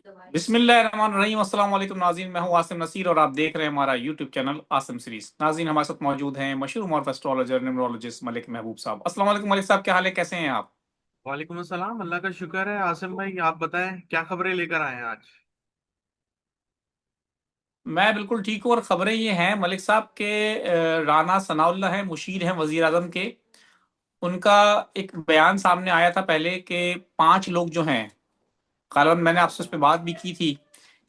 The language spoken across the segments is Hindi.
बिस्मिल्लाहिर्रहमानिर्रहीम। अस्सलाम वालेकुम नाज़रीन, मैं हूं आसिम नसीर और आप देख रहे हैं हमारा यूट्यूब चैनल आसिम सीरीज। नाज़रीन, हमारे साथ मौजूद हैं मशहूर मॉर्फ एस्ट्रोलॉजर न्यूमरोलॉजिस्ट मलिक महबूब साहब। अस्सलाम वालेकुम मलिक साहब, क्या हाल है, कैसे हैं आप? वालेकुम अस्सलाम। अल्लाह का शुक्र है। आसिम भाई, आप बताएं क्या खबरें लेकर आए हैं आज। मैं बिल्कुल ठीक हूँ और खबरें ये हैं मलिक साहब के राना सनाउल्लाह हैं, मुशीर हैं वजीर आजम के। उनका एक बयान सामने आया था पहले कि 5 लोग जो हैं, गालिबन मैंने आपसे उस पर बात भी की थी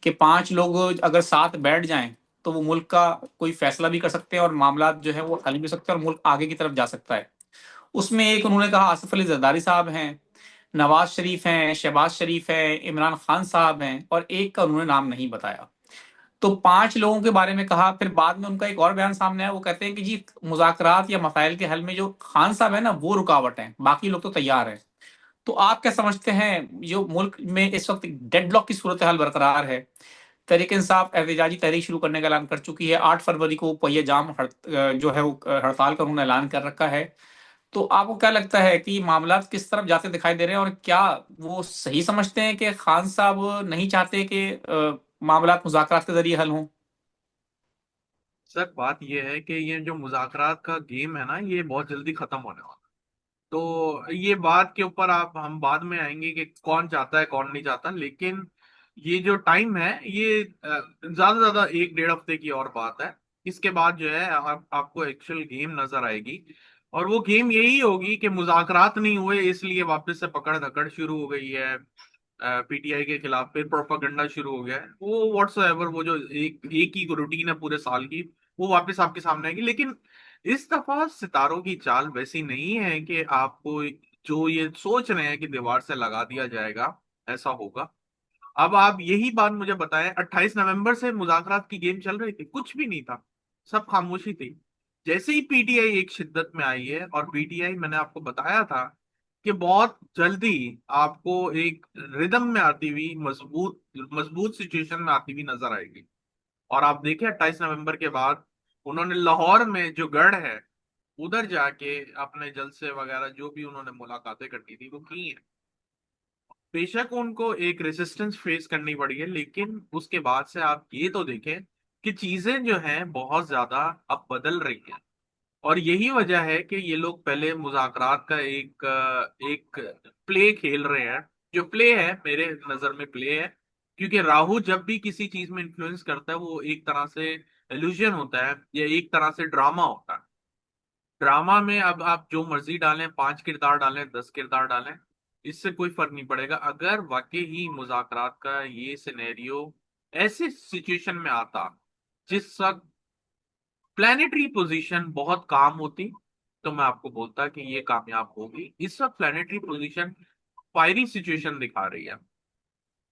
कि 5 लोग अगर साथ बैठ जाएं तो वो मुल्क का कोई फैसला भी कर सकते हैं और मामला जो है वो हल भी हो सकते हैं और मुल्क आगे की तरफ जा सकता है। उसमें एक उन्होंने कहा आसिफ अली जरदारी साहब हैं, नवाज शरीफ हैं, शहबाज शरीफ हैं, इमरान खान साहब हैं और एक का उन्होंने नाम नहीं बताया। तो 5 लोगों के बारे में कहा। फिर बाद में उनका एक और बयान सामने आया, वो कहते हैं कि जी मुज़ाकरात या मसाइल के हल में जो खान साहब है ना वो रुकावट है, बाकी लोग तो तैयार हैं। तो आप क्या समझते हैं, जो मुल्क में इस वक्त डेडलॉक की सूरत हाल बरकरार है, तहरीक इंसाफ एहतजाजी तहरीक शुरू करने का ऐलान कर चुकी है, 8 फरवरी को पहिए जाम जो है वो हड़ताल का उन्होंने ऐलान कर रखा है। तो आपको क्या लगता है कि मामला किस तरफ जाते दिखाई दे रहे हैं और क्या वो सही समझते हैं कि खान साहब नहीं चाहते कि मामला मुज़ाकरात के जरिए हल हों? सर, बात यह है कि ये जो मुज़ाकरात का गेम है ना, ये बहुत जल्दी खत्म होने वाला है। तो ये बात के ऊपर आप हम बाद में आएंगे कि कौन चाहता है कौन नहीं चाहता, लेकिन ये जो टाइम है ये ज्यादा से ज्यादा 1 डेढ़ हफ्ते की और बात है। इसके बाद जो है आपको एक्चुअल गेम नजर आएगी। और वो गेम यही होगी कि मुज़ाकरात नहीं हुए, इसलिए वापस से पकड़ धकड़ शुरू हो गई है। पीटीआई के खिलाफ फिर प्रोपागेंडा शुरू हो गया है। वो व्हाट्सएवर वो जो एक ही रूटीन है पूरे साल की, वो वापस आपके सामने आएगी। लेकिन इस दफा सितारों की चाल वैसी नहीं है कि आपको जो ये सोच रहे हैं कि दीवार से लगा दिया जाएगा, ऐसा होगा। अब आप यही बात मुझे बताएं, 28 नवंबर से मुज़ाकरात की गेम चल रही थी, कुछ भी नहीं था, सब खामोशी थी। जैसे ही पीटीआई एक शिद्दत में आई है, और पीटीआई मैंने आपको बताया था कि बहुत जल्दी आपको एक रिदम में आती हुई मजबूत मजबूत सिचुएशन में आती हुई नजर आएगी। और आप देखें 28 नवंबर के बाद उन्होंने लाहौर में जो गढ़ है, उधर जाके अपने जलसे वगैरह जो भी उन्होंने मुलाकातें करनी थी वो की हैं। बेशक उनको एक रेजिस्टेंस फेस करनी पड़ी है, लेकिन उसके बाद से आप ये तो देखें कि चीजें जो हैं बहुत ज्यादा अब बदल रही हैं। और यही वजह है कि ये लोग पहले मुज़ाकरात का एक प्ले खेल रहे हैं। जो प्ले है, मेरे नजर में प्ले है, क्योंकि राहु जब भी किसी चीज में इन्फ्लुएंस करता है वो एक तरह से इल्यूजन होता है या एक तरह से ड्रामा होता है। ड्रामा में अब आप जो मर्जी डालें, 5 किरदार डालें, 10 किरदार डालें, इससे कोई फर्क नहीं पड़ेगा। अगर वाकई ही मुज़ाकरात का ये सिनेरियो ऐसे सिचुएशन में आता जिस वक्त प्लानिटरी पोजीशन बहुत काम होती, तो मैं आपको बोलता कि ये कामयाब होगी। इस वक्त प्लानिटरी पोजीशन फायरी सिचुएशन दिखा रही है।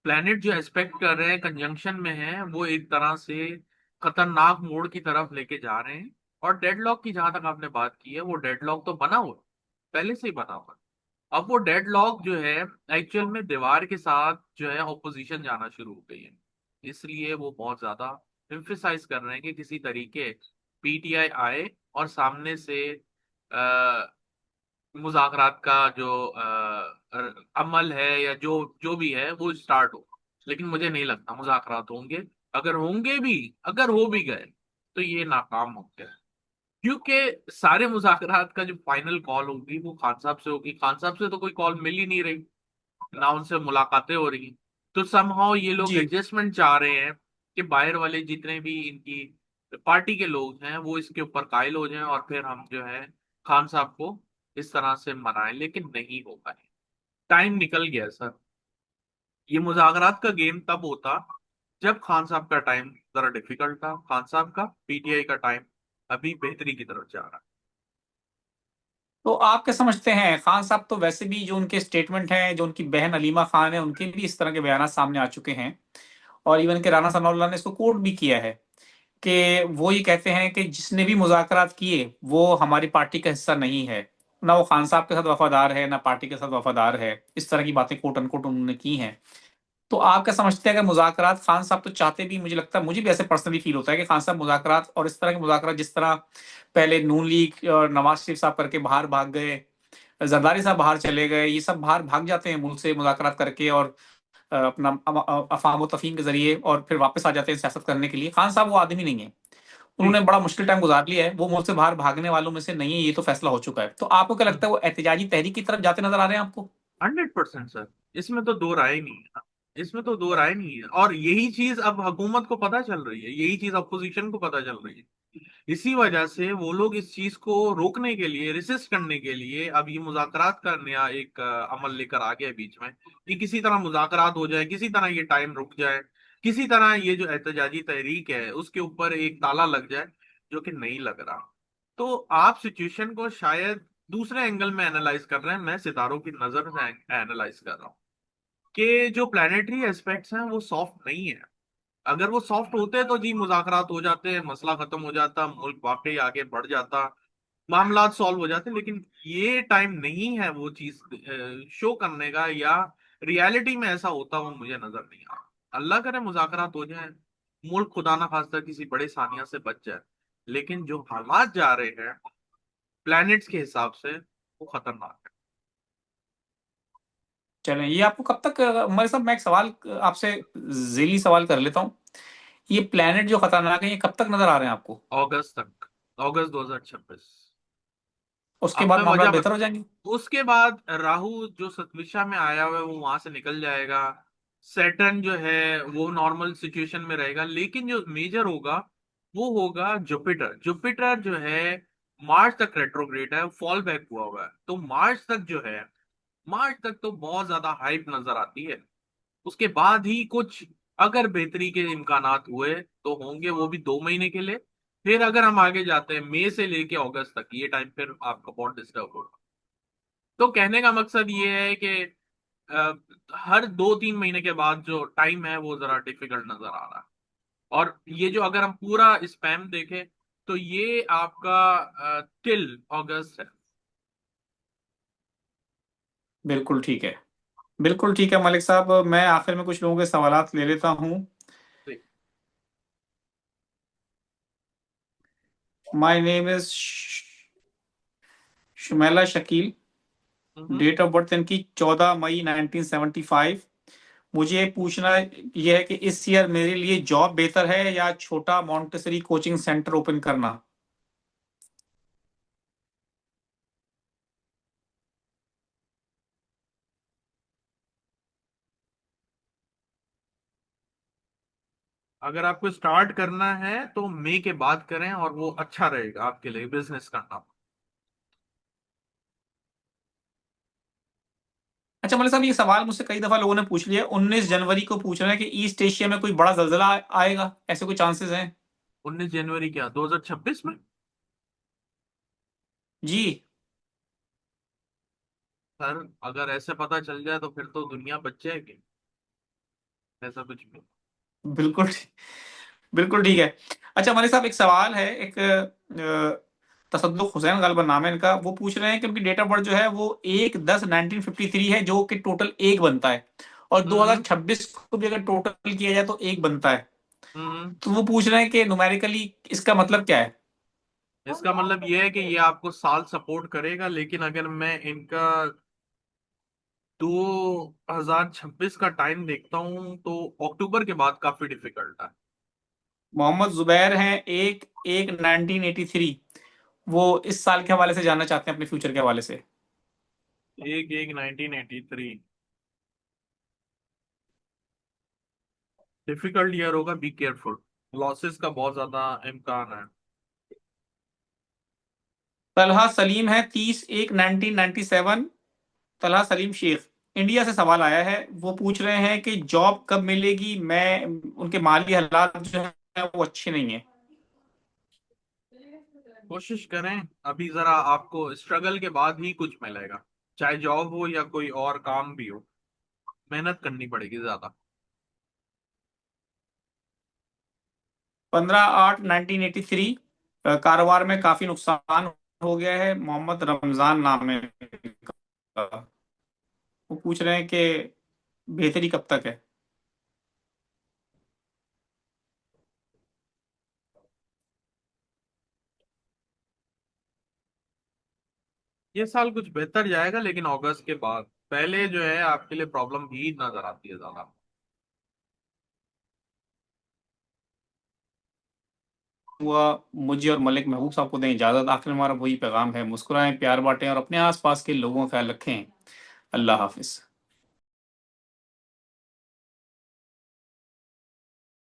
प्लैनेट जो एस्पेक्ट कर रहे हैं, कंजंक्शन में है, वो एक तरह से खतरनाक मोड़ की तरफ लेके जा रहे हैं। और डेडलॉक की जहां तक आपने बात की है, वो डेडलॉक तो बना हुआ है, पहले से ही बना हुआ है। अब वो डेडलॉक जो है एक्चुअल में दीवार के साथ जो है ऑपोजिशन जाना शुरू हो गई है। इसलिए वो बहुत ज्यादा एम्फेसाइज कर रहे हैं कि किसी तरीके पीटीआई आए और सामने से मुज़ाकरात का जो अमल है या जो जो भी है वो स्टार्ट हो। लेकिन मुझे नहीं लगता मुज़ाकरात होंगे। अगर होंगे भी, अगर हो भी गए, तो ये नाकाम होंगे। क्योंकि सारे मुज़ाकरात का जो फाइनल कॉल होगी वो खान साहब से होगी। खान साहब से तो कोई कॉल मिल ही नहीं रही, ना उनसे मुलाकातें हो रही। तो समहाउ ये लोग जी। एडजस्टमेंट चाह रहे हैं कि बाहर वाले जितने भी इनकी पार्टी के लोग हैं वो इसके ऊपर कायल हो जाएं और फिर हम जो है खान साहब को इस तरह से मनाएं। लेकिन नहीं हो पाए, टाइम निकल गया सर। ये मुज़ाकरात का गेम तब होता जब खान साहब का टाइम जरा डिफिकल्ट था, खान साहब का, पीटीआई का टाइम अभी बेहतरी की तरफ जा रहा तो आप क्या समझते हैं, खान साहब तो वैसे भी जो उनके स्टेटमेंट हैं, जो उनकी बहन अलीमा खान है उनके भी इस तरह के बयान सामने आ चुके हैं और इवन के राना सनाउल्लाह ने इसको कोट भी किया है कि वो ये कहते हैं कि जिसने भी मुज़ाकरात किए वो हमारी पार्टी का हिस्सा नहीं है, ना वो खान साहब के साथ वफादार है ना पार्टी के साथ वफादार है। इस तरह की बातें कोट अनकोट उन्होंने की हैं। तो आप क्या समझते हैं, अगर मुज़ाकरात खान साहब तो चाहते भी, मुझे लगता है, मुझे भी ऐसे पर्सनली फील होता है कि खान साहब मुज़ाकरात और इस तरह के मुज़ाकरात जिस तरह पहले नून लीग और नवाज शरीफ साहब करके बाहर भाग गए, जरदारी साहब बाहर चले गए, ये सब बाहर भाग जाते हैं मुल्क से मुज़ाकरात करके और अपना अफाम व तफहीम के जरिए और फिर वापस आ जाते हैं सियासत करने के लिए। खान साहब वो आदमी नहीं है, जी। उन्होंने बड़ा मुश्किल टाइम गुजार लिया है, वो मुल्क से बाहर भागने वालों में से नहीं है, ये तो फैसला हो चुका है। तो आपको क्या लगता है, वो एहतजाजी तहरीक की तरफ जाते नजर आ रहे हैं आपको? 100% सर, इसमें तो दो राय नहीं है। इसमें तो दो राय नहीं है, और यही चीज अब हुकूमत को पता चल रही है, यही चीज अपोजिशन को पता चल रही है। इसी वजह से वो लोग इस चीज को रोकने के लिए, रेसिस्ट करने के लिए अब ये मुज़ाकरात का नया एक अमल लेकर आ गया है बीच में, कि किसी तरह मुज़ाकरात हो जाए, किसी तरह ये टाइम रुक जाए, किसी तरह ये जो एहतजाजी तहरीक है उसके ऊपर एक ताला लग जाए, जो कि नहीं लग रहा। तो आप सिचुएशन को शायद दूसरे एंगल में एनालाइज कर रहे हैं, मैं सितारों की नजर से एनालाइज कर रहा हूँ कि जो प्लानिटरी एस्पेक्ट्स हैं वो सॉफ्ट नहीं है। अगर वो सॉफ्ट होते तो जी मुज़ाकरात हो जाते, मसला खत्म हो जाता, मुल्क वाकई आगे बढ़ जाता, मामलात सॉल्व हो जाते। लेकिन ये टाइम नहीं है वो चीज शो करने का, या रियलिटी में ऐसा होता वो मुझे नजर नहीं आ रहा। अल्लाह करे मुज़ाकरात हो जाए, मुल्क खुदा ना खास्ता किसी बड़े सानिया से बच जाए, लेकिन जो हालात जा रहे हैं प्लैनेट्स के हिसाब से वो खतरनाक है। चलें, ये आपको कब तक, हमारे साहब मैं एक सवाल आपसे ज़ेली सवाल कर लेता हूँ, ये प्लेनेट जो खतरनाक है, ये कब तक नजर आ रहे हैं आपको? अगस्त तक, अगस्त 2026। उसके अब बाद मैं मामला वजह बेहतर हो जाएंगे? उसके बाद राहु जो सतविशा में आया हुआ है वो वहां से निकल जाएगा। सैटर्न जो है वो नॉर्मल सिचुएशन में रहेगा, लेकिन जो मेजर होगा वो होगा जुपिटर। जुपिटर जो है मार्च तक रेट्रोग्रेड है, फॉल बैक हुआ है, तो मार्च तक जो है, मार्च तक तो बहुत ज्यादा हाइप नजर आती है। उसके बाद ही कुछ अगर बेहतरी के इम्कानात हुए तो होंगे, वो भी 2 महीने के लिए। फिर अगर हम आगे जाते हैं मई से लेके अगस्त तक, ये टाइम फिर आपका बहुत डिस्टर्ब होगा। तो कहने का मकसद ये है कि अ, हर 2-3 महीने के बाद जो टाइम है वो जरा डिफिकल्ट नजर आ रहा है। और ये जो अगर हम पूरा स्पैम देखें तो ये आपका टिल अगस्त है। बिल्कुल ठीक है, बिल्कुल ठीक है मलिक साहब, मैं आखिर में कुछ लोगों के सवालात ले लेता हूँ। My name is Shumaila Shakeel, hmm. Date of birth इनकी 14 मई 1975। मुझे पूछना यह है कि इस ईयर मेरे लिए जॉब बेहतर है या छोटा मॉन्टेसरी कोचिंग सेंटर ओपन करना? अगर आपको स्टार्ट करना है तो मई के बाद करें, और वो अच्छा रहेगा आपके लिए बिजनेस करना। अच्छा मलिक साहब, ये सवाल मुझसे कई दफा लोगों ने पूछ लिया, 19 जनवरी को पूछ रहे हैं कि ईस्ट एशिया में कोई बड़ा जल्जला आएगा, ऐसे कोई चांसेस हैं? 19 जनवरी क्या 2026 में? जी। सर अगर ऐसे पता चल जाए तो फिर तो दुनिया बच जाएगी, ऐसा कुछ भी। बिल्कुल, बिल्कुल ठीक है। अच्छा मलिक साहब, एक सवाल है, एक तसद्दुक हुसैन गालिबा नाम है इनका, वो पूछ रहे हैं कि उनकी डेट ऑफ बर्थ जो है वो 1/10/1953 है, जो कि टोटल एक बनता है, और हम्म। 2026 को भी अगर टोटल किया जाए तो एक बनता है। हम्म। तो वो पूछ रहे हैं कि न्यूमेरिकली इसका मतलब क्या है? इसका मतलब ये है कि ये आपको साल सपोर्ट करेगा, लेकिन अगर मैं इनका 2026 का टाइम देखता हूँ तो अक्टूबर के बाद काफी डिफिकल्ट है। मोहम्मद जुबैर हैं, 1/1/1983, वो इस साल के हवाले से जानना चाहते हैं, अपने फ्यूचर के हवाले से। 1/1/1983 डिफिकल्ट ईयर होगा, बी केयरफुल, लॉसेस का बहुत ज्यादा इम्कान है। तलहा सलीम है, 30/1/1997, तलहा सलीम शेख, इंडिया से सवाल आया है। वो पूछ रहे हैं कि जॉब कब मिलेगी, मैं उनके माली हालात जो है वो अच्छे नहीं है। कोशिश करें, अभी जरा आपको स्ट्रगल के बाद ही कुछ मिलेगा, चाहे जॉब हो या कोई और काम भी हो, मेहनत करनी पड़ेगी ज्यादा। 15/8/1983, कारोबार में काफी नुकसान हो गया है, मोहम्मद रमजान नाम है इनका। वो पूछ रहे हैं कि बेहतरी कब तक है? ये साल कुछ बेहतर जाएगा, लेकिन अगस्त के बाद पहले जो है आपके लिए प्रॉब्लम भी नजर आती है ज्यादा। हुआ मुझे और मलिक महबूब साहब को दें इजाजत। आखिर में हमारा वही पैगाम है, मुस्कुराएं, प्यार बांटें और अपने आसपास के लोगों का ख्याल रखें। अल्लाह हाफिज।